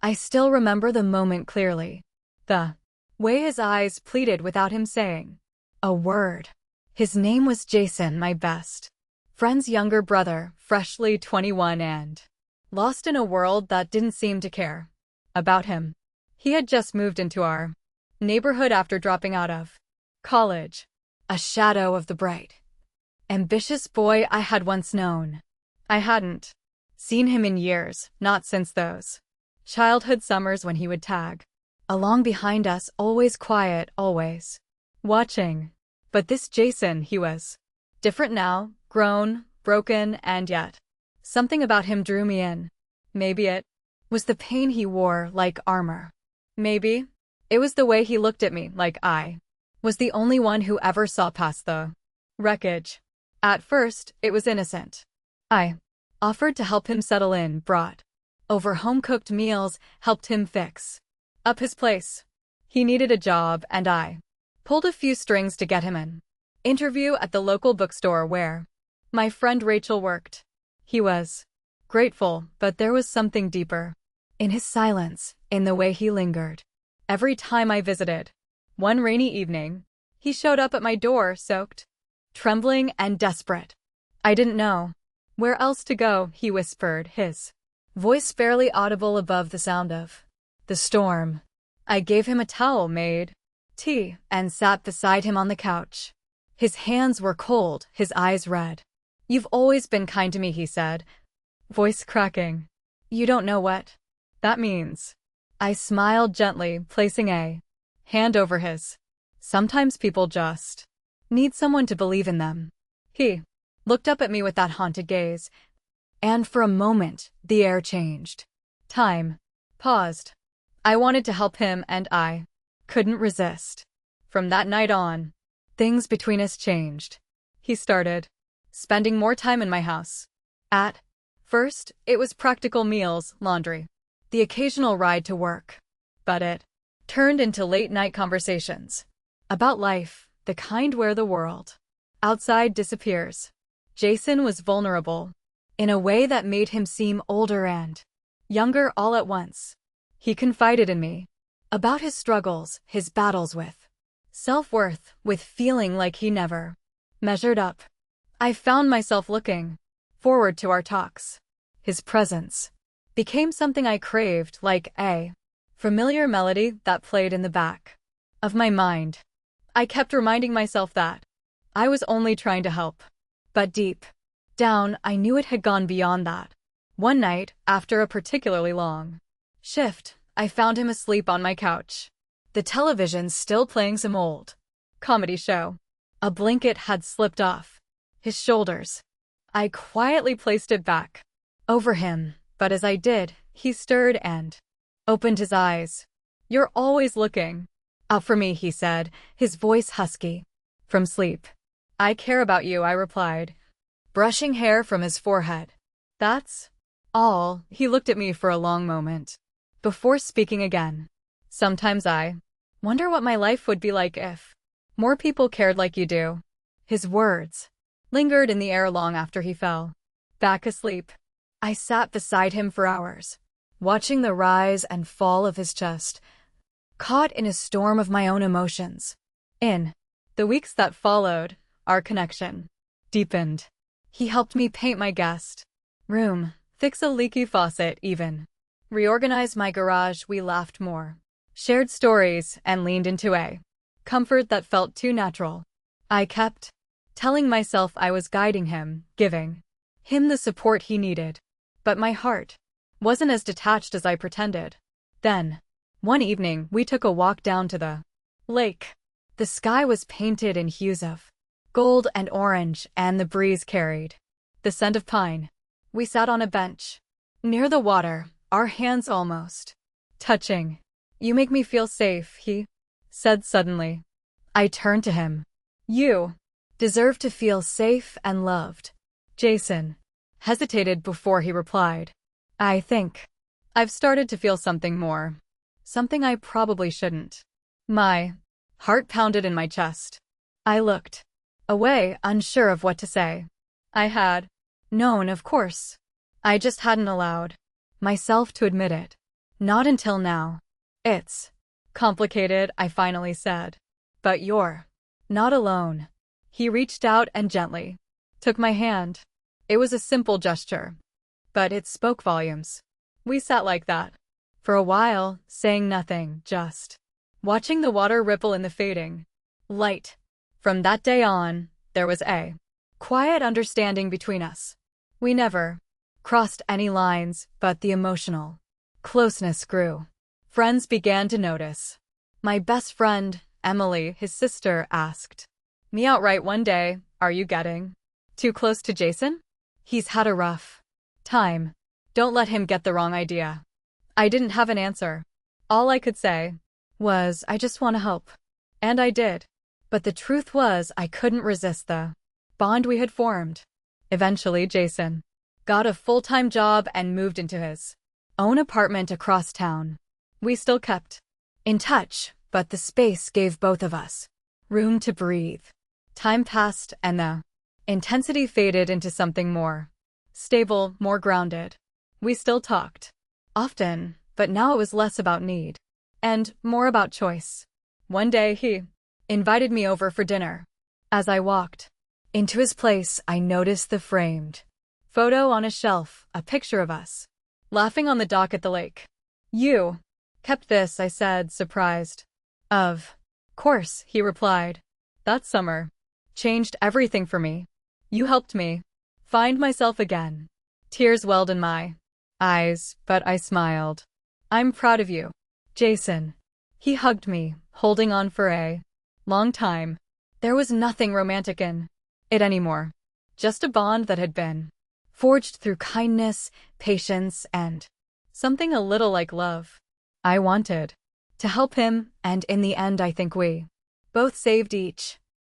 I still remember the moment clearly. The way his eyes pleaded without him saying a word. His name was Jason, my best friend's younger brother, freshly 21 and lost in a world that didn't seem to care about him. He had just moved into our neighborhood after dropping out of college, a shadow of the bright, ambitious boy I had once known. I hadn't seen him in years, not since those childhood summers when he would tag along behind us, always quiet, always watching. But this Jason, he was different now, grown, broken, and yet something about him drew me in. Maybe it was the pain he wore like armor. Maybe it was the way he looked at me like I was the only one who ever saw past the wreckage. At first, it was innocent. I offered to help him settle in, brought over home-cooked meals, helped him fix up his place. He needed a job, and I pulled a few strings to get him an interview at the local bookstore where my friend Rachel worked. He was grateful, but there was something deeper in his silence, in the way he lingered. Every time I visited, one rainy evening, he showed up at my door, soaked, trembling, and desperate. I didn't know where else to go, he whispered, his voice barely audible above the sound of the storm. I gave him a towel, made tea, and sat beside him on the couch. His hands were cold, his eyes red. "You've always been kind to me," he said, voice cracking. "You don't know what that means." I smiled gently, placing a hand over his. Sometimes people just need someone to believe in them. He looked up at me with that haunted gaze, and for a moment, the air changed. Time paused. I wanted to help him, and I couldn't resist. From that night on, things between us changed. He started spending more time in my house. At first, it was practical meals, laundry, the occasional ride to work. But it turned into late-night conversations about life, the kind where the world outside disappears. Jason was vulnerable in a way that made him seem older and younger all at once. He confided in me about his struggles, his battles with self-worth, with feeling like he never measured up. I found myself looking forward to our talks. His presence became something I craved, like a familiar melody that played in the back of my mind. I kept reminding myself that I was only trying to help. But deep down, I knew it had gone beyond that. One night, after a particularly long shift, I found him asleep on my couch. The television still playing some old comedy show. A blanket had slipped off his shoulders. I quietly placed it back over him, but as I did, he stirred and opened his eyes. "You're always looking out for me," he said, his voice husky from sleep. "I care about you," I replied, brushing hair from his forehead. "That's all." He looked at me for a long moment before speaking again. "Sometimes I wonder what my life would be like if more people cared like you do." His words lingered in the air long after he fell back asleep. I sat beside him for hours, watching the rise and fall of his chest, caught in a storm of my own emotions. In the weeks that followed, our connection deepened. He helped me paint my guest room, fix a leaky faucet, even reorganize my garage. We laughed more, shared stories, and leaned into a comfort that felt too natural. I kept telling myself I was guiding him, giving him the support he needed. But my heart wasn't as detached as I pretended. Then, one evening, we took a walk down to the lake. The sky was painted in hues of gold and orange, and the breeze carried the scent of pine. We sat on a bench near the water, our hands almost touching. "You make me feel safe," he said suddenly. I turned to him. "You deserve to feel safe and loved." Jason hesitated before he replied. "I think I've started to feel something more. Something I probably shouldn't." My heart pounded in my chest. I looked away, unsure of what to say. I had known, of course. I just hadn't allowed myself to admit it. Not until now. It's complicated, I finally said. But you're not alone. He reached out and gently took my hand. It was a simple gesture, but it spoke volumes. We sat like that for a while, saying nothing, just watching the water ripple in the fading light. From that day on, there was a quiet understanding between us. We never crossed any lines, but the emotional closeness grew. Friends began to notice. My best friend, Emily, his sister, asked me outright one day, "Are you getting too close to Jason? He's had a rough time. Don't let him get the wrong idea." I didn't have an answer. All I could say was, "I just want to help." And I did. But the truth was, I couldn't resist the bond we had formed. Eventually, Jason got a full-time job and moved into his own apartment across town. We still kept in touch, but the space gave both of us room to breathe. Time passed and the intensity faded into something more stable, more grounded. We still talked often, but now it was less about need and more about choice. One day he invited me over for dinner. As I walked into his place, I noticed the framed photo on a shelf, a picture of us laughing on the dock at the lake. "You kept this," I said, surprised. "Of course," he replied. "That summer changed everything for me. You helped me find myself again." Tears welled in my eyes, but I smiled. "I'm proud of you, Jason." He hugged me, holding on for a long time. There was nothing romantic in it anymore. Just a bond that had been forged through kindness, patience, and something a little like love. I wanted to help him, and in the end I think we both saved each